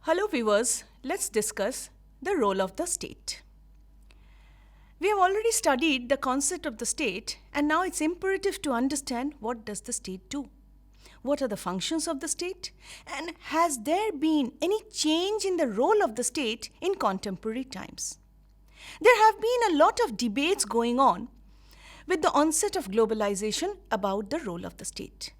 Hello viewers, let's discuss the role of the state. We have already studied the concept of the state and now it's imperative to understand what does the state do. What are the functions of the state and has there been any change in the role of the state in contemporary times? There have been a lot of debates going on with the onset of globalization about the role of the state.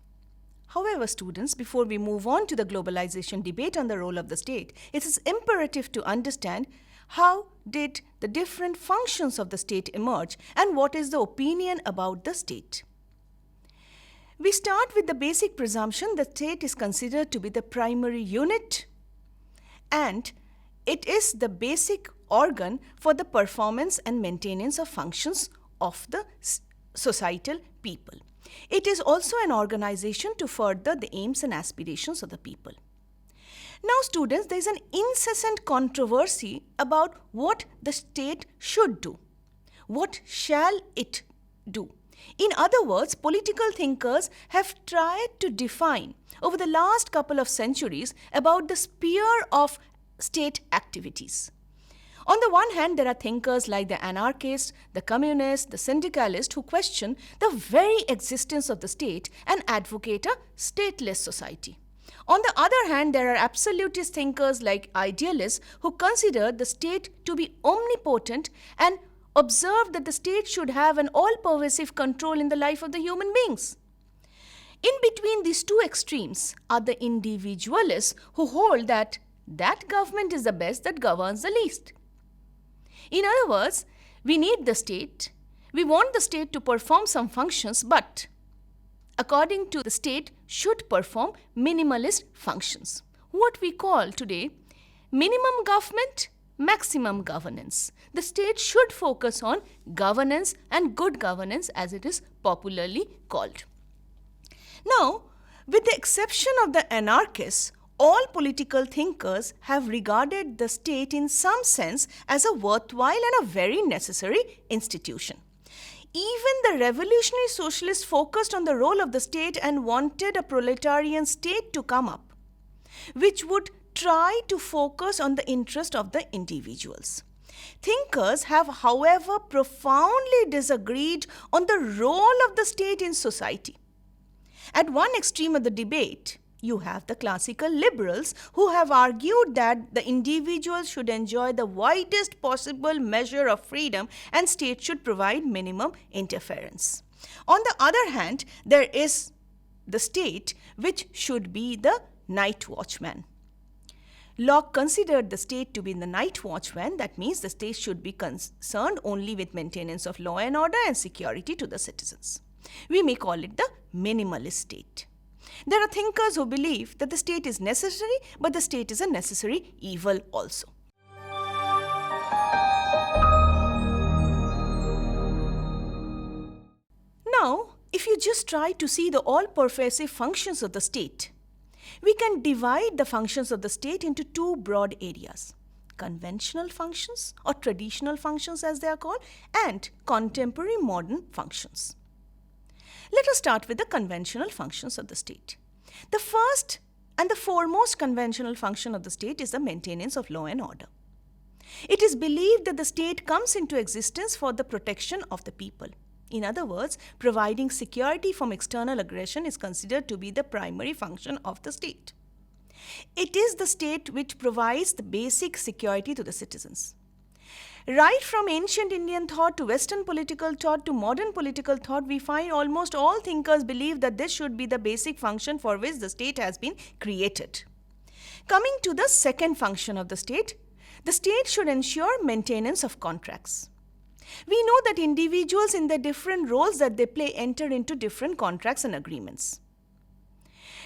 However, students, before we move on to the globalization debate on the role of the state, it is imperative to understand how did the different functions of the state emerge and what is the opinion about the state. We start with the basic presumption that state is considered to be the primary unit and it is the basic organ for the performance and maintenance of functions of the societal people. It is also an organization to further the aims and aspirations of the people. Now students, there is an incessant controversy about what the state should do. What shall it do? In other words, political thinkers have tried to define over the last couple of centuries about the sphere of state activities. On the one hand, there are thinkers like the anarchists, the communists, the syndicalists who question the very existence of the state and advocate a stateless society. On the other hand, there are absolutist thinkers like idealists who consider the state to be omnipotent and observe that the state should have an all-pervasive control in the life of the human beings. In between these two extremes are the individualists who hold that government is the best that governs the least. In other words, we need the state, we want the state to perform some functions, but according to the state should perform minimalist functions. What we call today minimum government, maximum governance. The state should focus on governance and good governance as it is popularly called. Now, with the exception of the anarchists, all political thinkers have regarded the state in some sense as a worthwhile and a very necessary institution. Even the revolutionary socialists focused on the role of the state and wanted a proletarian state to come up, which would try to focus on the interest of the individuals. Thinkers have, however, profoundly disagreed on the role of the state in society. At one extreme of the debate, you have the classical liberals who have argued that the individual should enjoy the widest possible measure of freedom and state should provide minimum interference. On the other hand, there is the state which should be the night watchman. Locke considered the state to be the night watchman. That means the state should be concerned only with maintenance of law and order and security to the citizens. We may call it the minimalist state. There are thinkers who believe that the state is necessary, but the state is a necessary evil also. Now, if you just try to see the all-pervasive functions of the state, we can divide the functions of the state into two broad areas: conventional functions or traditional functions as they are called, and contemporary modern functions. Let us start with the conventional functions of the state. The first and the foremost conventional function of the state is the maintenance of law and order. It is believed that the state comes into existence for the protection of the people. In other words, providing security from external aggression is considered to be the primary function of the state. It is the state which provides the basic security to the citizens. Right from ancient Indian thought to Western political thought to modern political thought, we find almost all thinkers believe that this should be the basic function for which the state has been created. Coming to the second function of the state should ensure maintenance of contracts. We know that individuals in the different roles that they play enter into different contracts and agreements.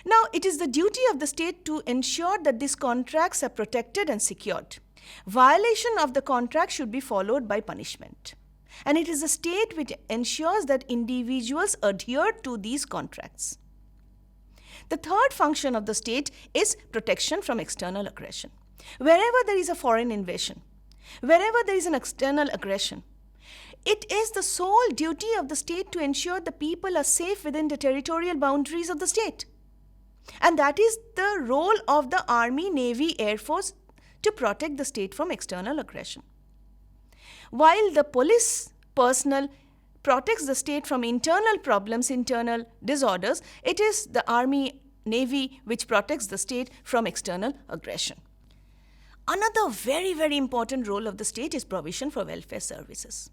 Now, it is the duty of the state to ensure that these contracts are protected and secured. Violation of the contract should be followed by punishment. And it is the state which ensures that individuals adhere to these contracts. The third function of the state is protection from external aggression. Wherever there is a foreign invasion, wherever there is an external aggression, it is the sole duty of the state to ensure the people are safe within the territorial boundaries of the state. And that is the role of the Army, Navy, Air Force to protect the state from external aggression. While the police personnel protects the state from internal problems, internal disorders, it is the Army, Navy which protects the state from external aggression. Another very, very important role of the state is provision for welfare services.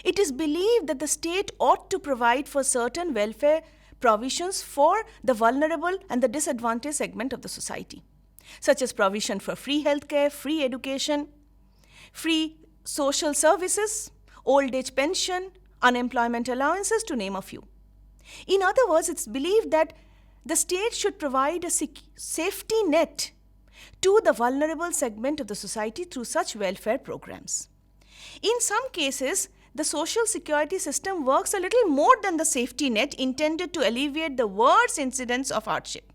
It is believed that the state ought to provide for certain welfare provisions for the vulnerable and the disadvantaged segment of the society, such as provision for free healthcare, free education, free social services, old age pension, unemployment allowances, to name a few. In other words, it's believed that the state should provide a safety net to the vulnerable segment of the society through such welfare programs. In some cases, the social security system works a little more than the safety net intended to alleviate the worst incidents of hardship.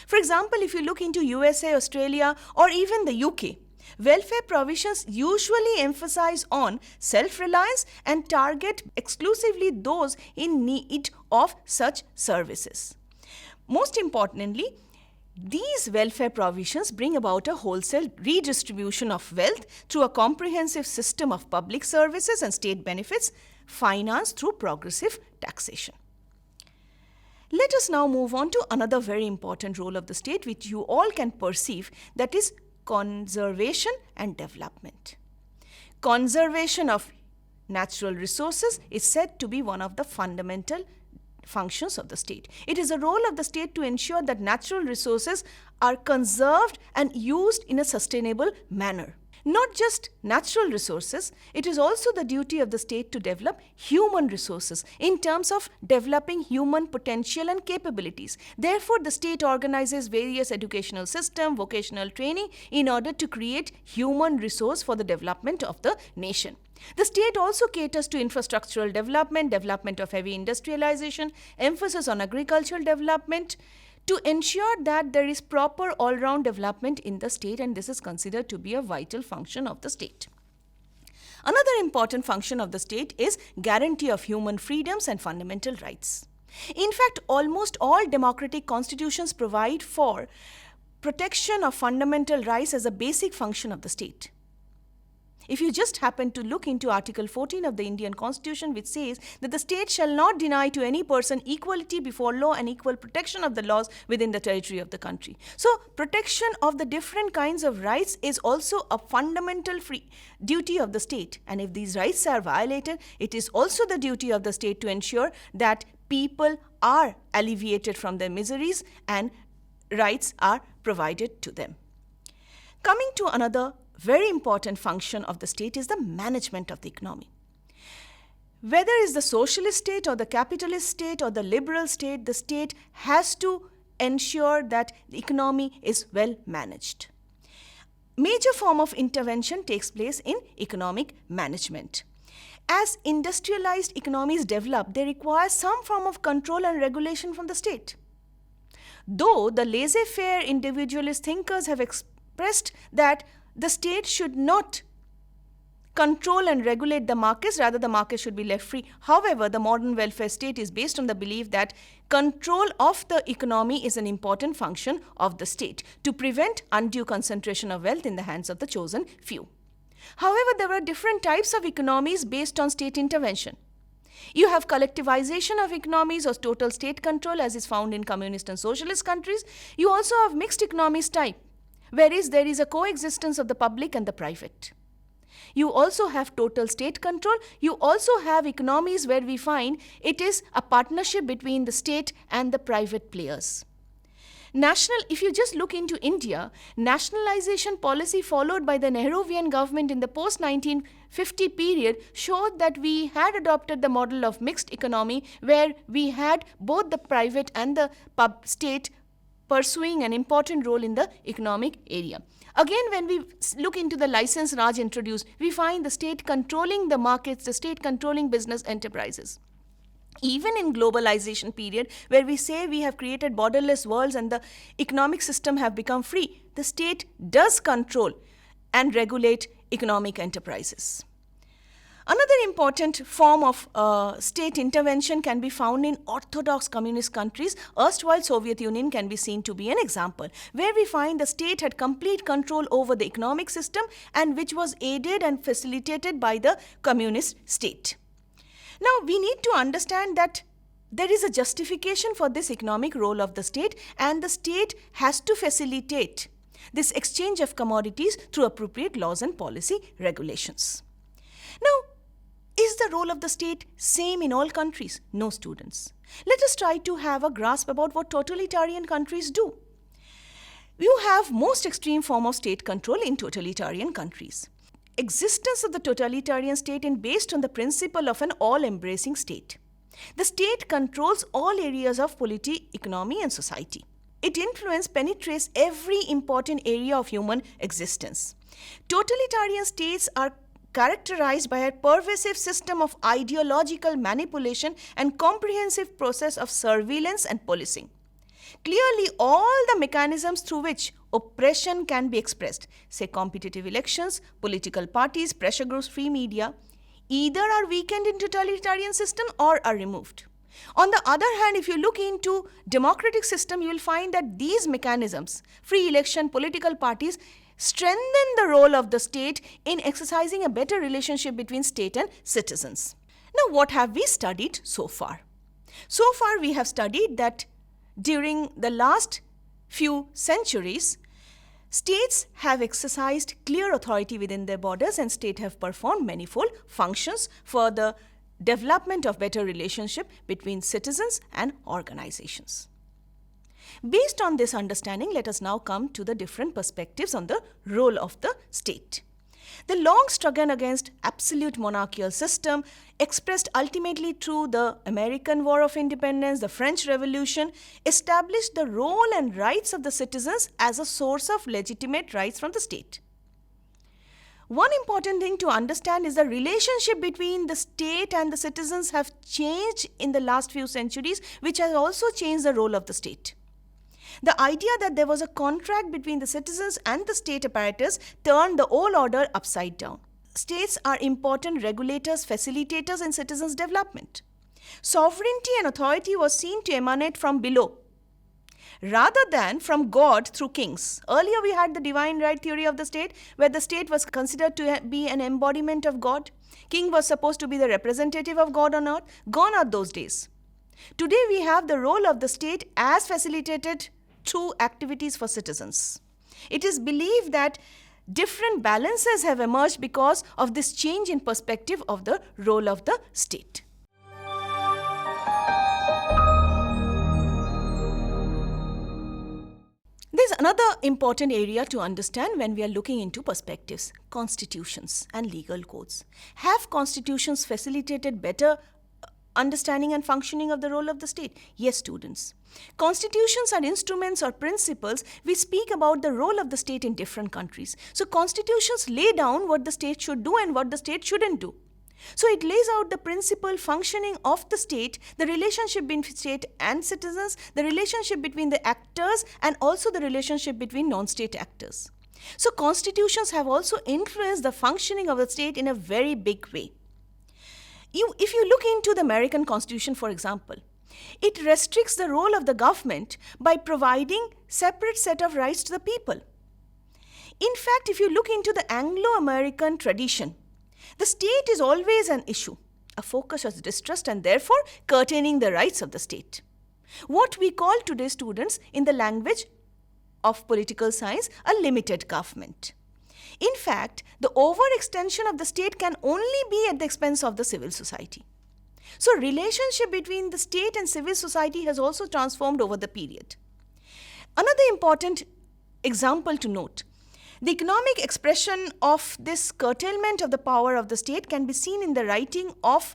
For example, if you look into USA, Australia, or even the UK, welfare provisions usually emphasize on self-reliance and target exclusively those in need of such services. Most importantly, these welfare provisions bring about a wholesale redistribution of wealth through a comprehensive system of public services and state benefits financed through progressive taxation. Let us now move on to another very important role of the state which you all can perceive, that is conservation and development. Conservation of natural resources is said to be one of the fundamental functions of the state. It is a role of the state to ensure that natural resources are conserved and used in a sustainable manner. Not just natural resources, it is also the duty of the state to develop human resources in terms of developing human potential and capabilities. Therefore, the state organizes various educational systems, vocational training in order to create human resource for the development of the nation. The state also caters to infrastructural development, development of heavy industrialization, emphasis on agricultural development, to ensure that there is proper all-round development in the state, and this is considered to be a vital function of the state. Another important function of the state is guarantee of human freedoms and fundamental rights. In fact, almost all democratic constitutions provide for protection of fundamental rights as a basic function of the state. If you just happen to look into Article 14 of the Indian Constitution, which says that the state shall not deny to any person equality before law and equal protection of the laws within the territory of the country. So, protection of the different kinds of rights is also a fundamental duty of the state. And if these rights are violated, it is also the duty of the state to ensure that people are alleviated from their miseries and rights are provided to them. Coming to another very important function of the state is the management of the economy. Whether it's the socialist state or the capitalist state or the liberal state, the state has to ensure that the economy is well managed. Major form of intervention takes place in economic management. As industrialized economies develop, they require some form of control and regulation from the state. Though the laissez-faire individualist thinkers have expressed that the state should not control and regulate the markets, rather the markets should be left free. However, the modern welfare state is based on the belief that control of the economy is an important function of the state to prevent undue concentration of wealth in the hands of the chosen few. However, there are different types of economies based on state intervention. You have collectivization of economies or total state control, as is found in communist and socialist countries. You also have mixed economies type, whereas there is a coexistence of the public and the private. You also have total state control. You also have economies where we find it is a partnership between the state and the private players. If you just look into India, nationalization policy followed by the Nehruvian government in the post-1950 period showed that we had adopted the model of mixed economy, where we had both the private and the state pursuing an important role in the economic area. Again, when we look into the license Raj introduced, we find the state controlling the markets, the state controlling business enterprises. Even in globalization period, where we say we have created borderless worlds and the economic system have become free, the state does control and regulate economic enterprises. Another important form of state intervention can be found in orthodox communist countries. Erstwhile Soviet Union can be seen to be an example, where we find the state had complete control over the economic system and which was aided and facilitated by the communist state. Now, we need to understand that there is a justification for this economic role of the state, and the state has to facilitate this exchange of commodities through appropriate laws and policy regulations. Now, is the role of the state same in all countries? No, students. Let us try to have a grasp about what totalitarian countries do. You have most extreme form of state control in totalitarian countries. Existence of the totalitarian state is based on the principle of an all-embracing state. The state controls all areas of polity, economy and society. Its influence penetrates every important area of human existence. Totalitarian states are characterized by a pervasive system of ideological manipulation and comprehensive process of surveillance and policing. Clearly, all the mechanisms through which oppression can be expressed, say competitive elections, political parties, pressure groups, free media, either are weakened in totalitarian system or are removed. On the other hand, if you look into democratic system, you will find that these mechanisms, free election, political parties, strengthen the role of the state in exercising a better relationship between state and citizens. Now, what have we studied so far? So far, we have studied that during the last few centuries, states have exercised clear authority within their borders, and states have performed manifold functions for the development of better relationship between citizens and organizations. Based on this understanding, let us now come to the different perspectives on the role of the state. The long struggle against absolute monarchical system, expressed ultimately through the American War of Independence, the French Revolution, established the role and rights of the citizens as a source of legitimate rights from the state. One important thing to understand is the relationship between the state and the citizens have changed in the last few centuries, which has also changed the role of the state. The idea that there was a contract between the citizens and the state apparatus turned the whole order upside down. States are important regulators, facilitators in citizens' development. Sovereignty and authority was seen to emanate from below, rather than from God through kings. Earlier we had the divine right theory of the state, where the state was considered to be an embodiment of God. King was supposed to be the representative of God on earth. Gone are those days. Today we have the role of the state as facilitated through activities for citizens. It is believed that different balances have emerged because of this change in perspective of the role of the state. There is another important area to understand when we are looking into perspectives: constitutions and legal codes. Have constitutions facilitated better understanding and functioning of the role of the state? Yes, students. Constitutions are instruments or principles we speak about the role of the state in different countries. So constitutions lay down what the state should do and what the state shouldn't do. So it lays out the principal functioning of the state, the relationship between state and citizens, the relationship between the actors, and also the relationship between non-state actors. So constitutions have also influenced the functioning of the state in a very big way. If you look into the American Constitution, for example, it restricts the role of the government by providing separate set of rights to the people. In fact, if you look into the Anglo-American tradition, the state is always an issue, a focus of distrust, and therefore curtaining the rights of the state. What we call today, students, in the language of political science, a limited government. In fact, the overextension of the state can only be at the expense of the civil society. So, relationship between the state and civil society has also transformed over the period. Another important example to note: the economic expression of this curtailment of the power of the state can be seen in the writing of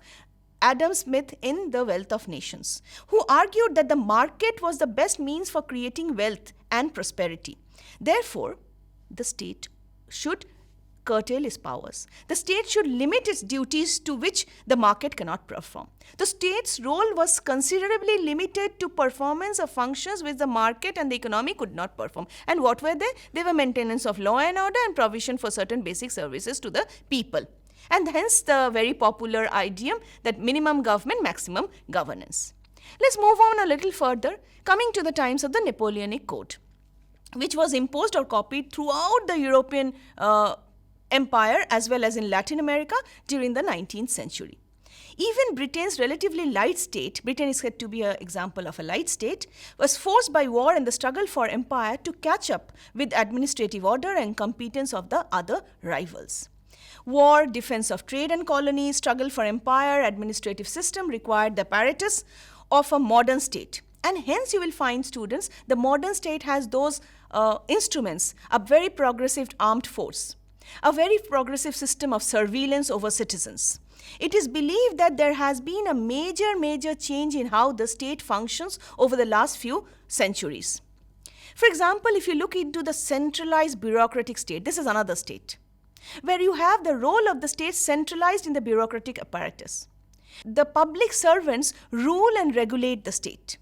Adam Smith in The Wealth of Nations, who argued that the market was the best means for creating wealth and prosperity. Therefore, the state should curtail its powers. The state should limit its duties to which the market cannot perform. The state's role was considerably limited to performance of functions which the market and the economy could not perform. And what were they? They were maintenance of law and order and provision for certain basic services to the people. And hence the very popular idiom that minimum government, maximum governance. Let's move on a little further, coming to the times of the Napoleonic Code, which was imposed or copied throughout the European empire as well as in Latin America during the 19th century. Even Britain's relatively light state, Britain is said to be an example of a light state, was forced by war and the struggle for empire to catch up with administrative order and competence of the other rivals. War, defense of trade and colonies, struggle for empire, administrative system required the apparatus of a modern state. And hence you will find, students, the modern state has those instruments, a very progressive armed force, a very progressive system of surveillance over citizens. It is believed that there has been a major change in how the state functions over the last few centuries. For example, if you look into the centralized bureaucratic state, this is another state, where you have the role of the state centralized in the bureaucratic apparatus. The public servants rule and regulate the state.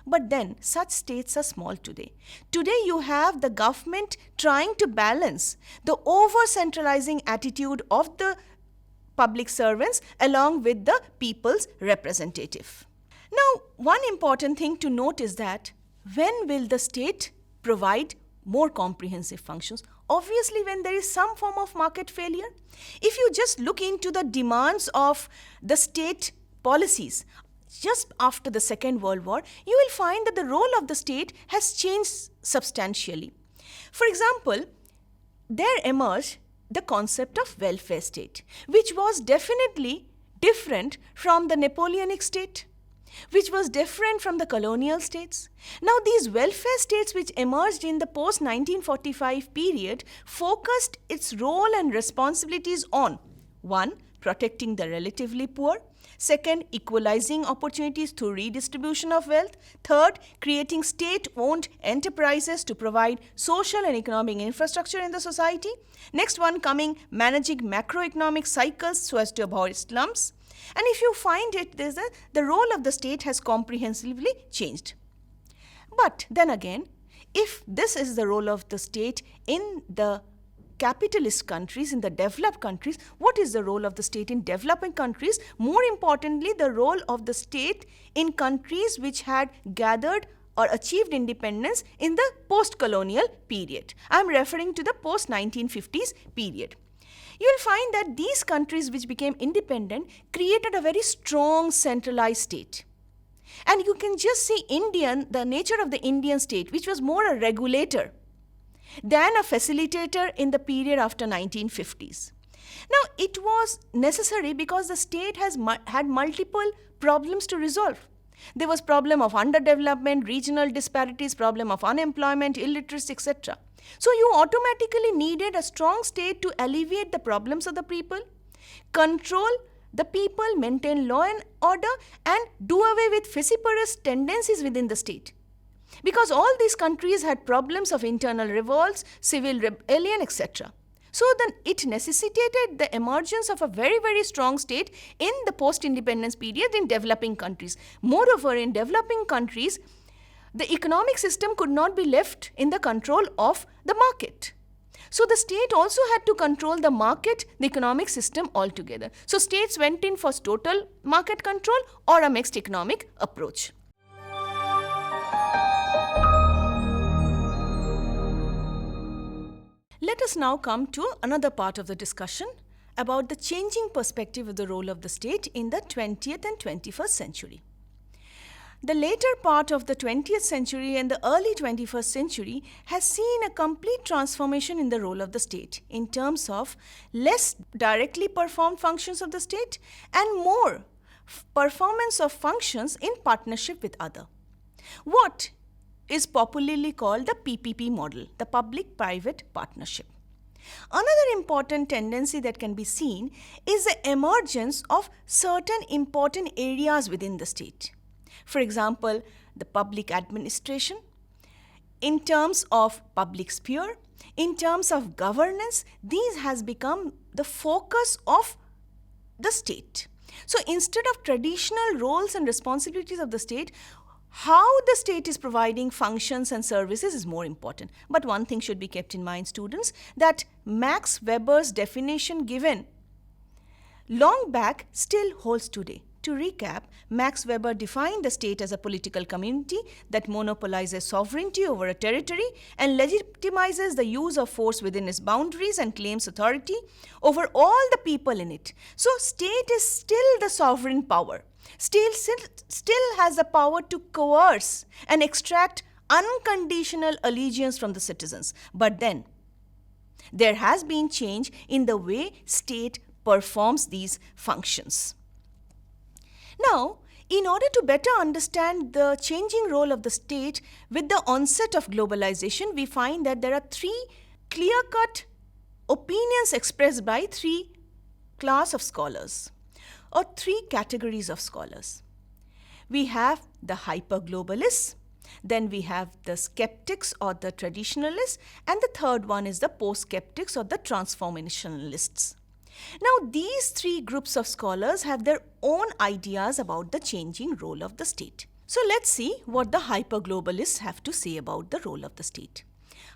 But then, such states are small today. Today, you have the government trying to balance the over-centralizing attitude of the public servants along with the people's representative. Now, one important thing to note is that when will the state provide more comprehensive functions? Obviously, when there is some form of market failure. If you just look into the demands of the state policies just after the Second World War, you will find that the role of the state has changed substantially. For example, there emerged the concept of welfare state, which was definitely different from the Napoleonic state, which was different from the colonial states. Now, these welfare states which emerged in the post-1945 period focused its role and responsibilities on 1. Protecting the relatively poor. 2. Equalizing opportunities through redistribution of wealth. 3. Creating state-owned enterprises to provide social and economic infrastructure in the society. Next one coming, managing macroeconomic cycles so as to avoid slums. And if you find it, the role of the state has comprehensively changed. But then again, if this is the role of the state in the capitalist countries, in the developed countries, what is the role of the state in developing countries? More importantly, the role of the state in countries which had gathered or achieved independence in the post-colonial period. I am referring to the post-1950s period. You will find that these countries which became independent created a very strong centralized state. And you can just see the nature of the Indian state, which was more a regulator than a facilitator in the period after 1950s. Now, it was necessary because the state had multiple problems to resolve. There was problem of underdevelopment, regional disparities, problem of unemployment, illiteracy, etc. So you automatically needed a strong state to alleviate the problems of the people, control the people, maintain law and order, and do away with vociferous tendencies within the state. Because all these countries had problems of internal revolts, civil rebellion, etc. So then it necessitated the emergence of a very strong state in the post-independence period in developing countries. Moreover, in developing countries, the economic system could not be left in the control of the market. So the state also had to control the market, the economic system altogether. So states went in for total market control or a mixed economic approach. Let us now come to another part of the discussion about the changing perspective of the role of the state in the 20th and 21st century. The later part of the 20th century and the early 21st century has seen a complete transformation in the role of the state in terms of less directly performed functions of the state and more performance of functions in partnership with other. What is popularly called the PPP model, the public-private partnership. Another important tendency that can be seen is the emergence of certain important areas within the state. For example, the public administration, in terms of public sphere, in terms of governance, these has become the focus of the state. So instead of traditional roles and responsibilities of the state, how the state is providing functions and services is more important. But one thing should be kept in mind, students, that Max Weber's definition given long back still holds today. To recap, Max Weber defined the state as a political community that monopolizes sovereignty over a territory and legitimizes the use of force within its boundaries and claims authority over all the people in it. So, state is still the sovereign power. State still has the power to coerce and extract unconditional allegiance from the citizens. But then, there has been change in the way state performs these functions. Now, in order to better understand the changing role of the state with the onset of globalization, we find that there are three clear-cut opinions expressed by three class of scholars or three categories of scholars. We have the hyperglobalists, then we have the skeptics or the traditionalists, and the third one is the post-skeptics or the transformationalists. Now, these three groups of scholars have their own ideas about the changing role of the state. So, let's see what the hyperglobalists have to say about the role of the state.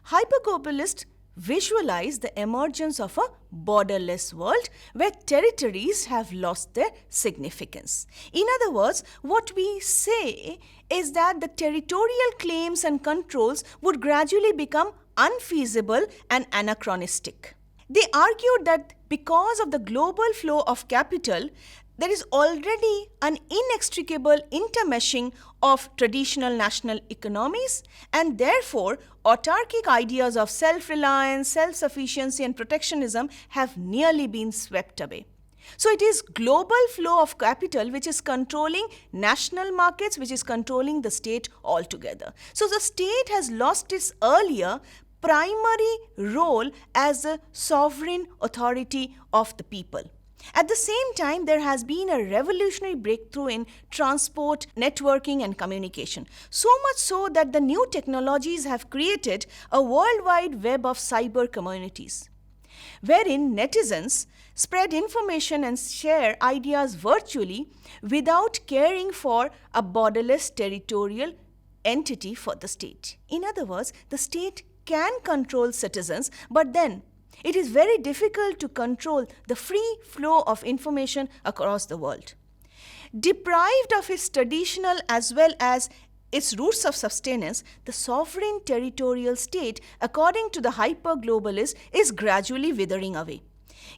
Hyperglobalists visualize the emergence of a borderless world where territories have lost their significance. In other words, what we say is that the territorial claims and controls would gradually become unfeasible and anachronistic. They argued that because of the global flow of capital, there is already an inextricable intermeshing of traditional national economies, and therefore autarkic ideas of self-reliance, self-sufficiency and protectionism have nearly been swept away. So it is global flow of capital which is controlling national markets, which is controlling the state altogether. So the state has lost its earlier primary role as a sovereign authority of the people. At the same time, there has been a revolutionary breakthrough in transport, networking and communication. So much so that the new technologies have created a worldwide web of cyber communities, wherein netizens spread information and share ideas virtually without caring for a borderless territorial entity for the state. In other words, the state can control citizens, but then it is very difficult to control the free flow of information across the world. Deprived of its traditional as well as its roots of sustenance, the sovereign territorial state, according to the hyperglobalists, is gradually withering away,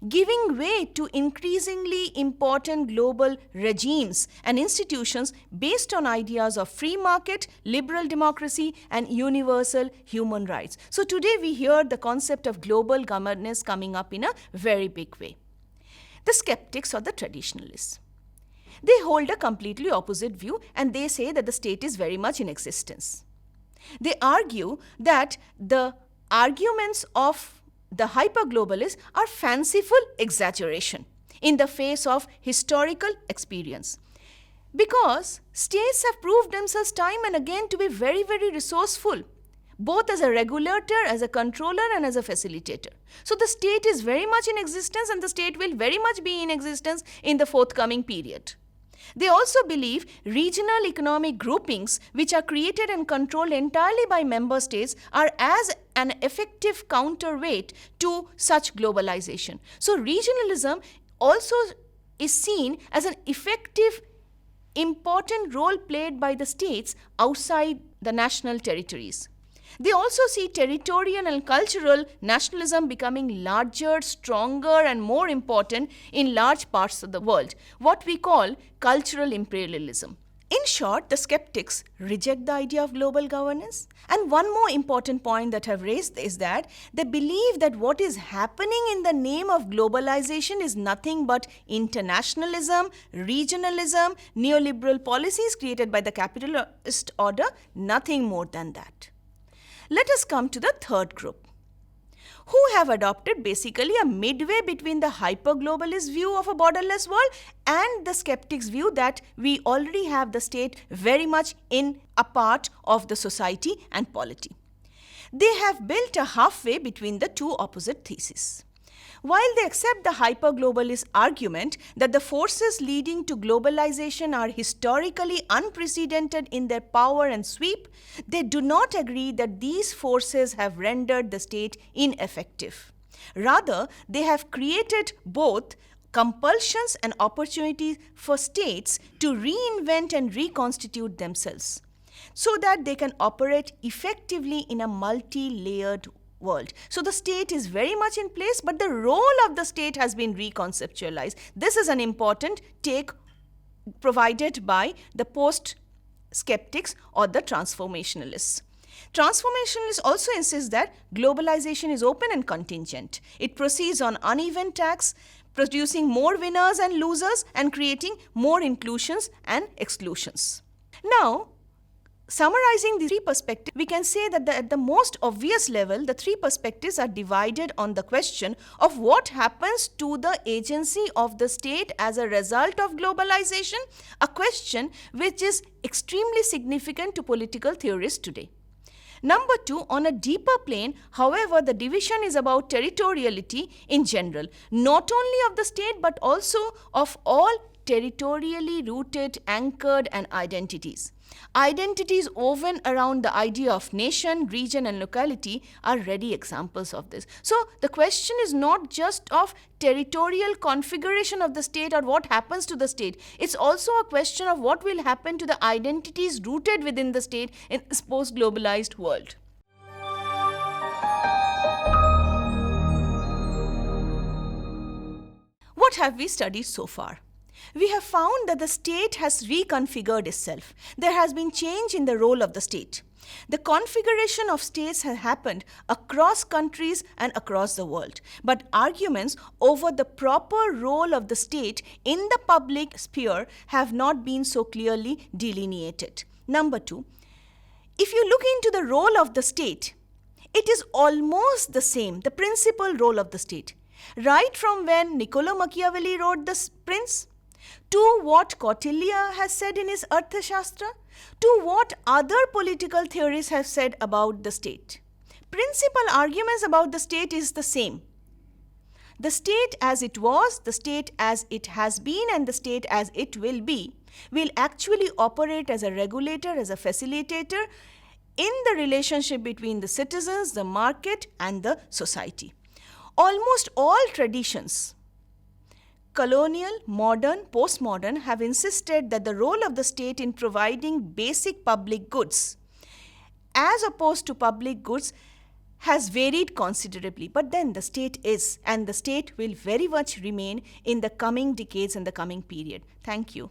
giving way to increasingly important global regimes and institutions based on ideas of free market, liberal democracy, and universal human rights. So today we hear the concept of global governance coming up in a very big way. The skeptics or the traditionalists, they hold a completely opposite view, and they say that the state is very much in existence. They argue that the arguments of the hyperglobalists are fanciful exaggeration in the face of historical experience, because states have proved themselves time and again to be very, very resourceful, both as a regulator, as a controller, and as a facilitator. So the state is very much in existence, and the state will very much be in existence in the forthcoming period. They also believe regional economic groupings, which are created and controlled entirely by member states, are as an effective counterweight to such globalization. So regionalism also is seen as an effective, important role played by the states outside the national territories. They also see territorial and cultural nationalism becoming larger, stronger, and more important in large parts of the world, what we call cultural imperialism. In short, the skeptics reject the idea of global governance. And one more important point that I've raised is that they believe that what is happening in the name of globalization is nothing but internationalism, regionalism, neoliberal policies created by the capitalist order, nothing more than that. Let us come to the third group, who have adopted basically a midway between the hyperglobalist view of a borderless world and the skeptics' view that we already have the state very much in a part of the society and polity. They have built a halfway between the two opposite theses. While they accept the hyperglobalist argument that the forces leading to globalization are historically unprecedented in their power and sweep, they do not agree that these forces have rendered the state ineffective. Rather, they have created both compulsions and opportunities for states to reinvent and reconstitute themselves so that they can operate effectively in a multi-layered world. So the state is very much in place, but the role of the state has been reconceptualized. This is an important take provided by the post-skeptics or the transformationalists. Transformationalists also insist that globalization is open and contingent. It proceeds on uneven tracks, producing more winners and losers and creating more inclusions and exclusions. Now, summarizing the three perspectives, we can say that at the most obvious level, the three perspectives are divided on the question of what happens to the agency of the state as a result of globalization, a question which is extremely significant to political theorists today. Number two, on a deeper plane, however, the division is about territoriality in general, not only of the state but also of all territorially rooted, anchored and identities. Identities woven around the idea of nation, region and locality are ready examples of this. So the question is not just of territorial configuration of the state or what happens to the state. It's also a question of what will happen to the identities rooted within the state in this post-globalized world. What have we studied so far? We have found that the state has reconfigured itself. There has been change in the role of the state. The configuration of states has happened across countries and across the world. But arguments over the proper role of the state in the public sphere have not been so clearly delineated. Number two, if you look into the role of the state, it is almost the same, the principal role of the state. Right from when Niccolo Machiavelli wrote The Prince, to what Kautilya has said in his Arthashastra, to what other political theorists have said about the state. Principal arguments about the state is the same. The state as it was, the state as it has been, and the state as it will be will actually operate as a regulator, as a facilitator in the relationship between the citizens, the market, and the society. Almost all traditions, colonial, modern, postmodern, have insisted that the role of the state in providing basic public goods as opposed to public goods has varied considerably. But then the state is, and the state will very much remain in the coming decades and the coming period. Thank you.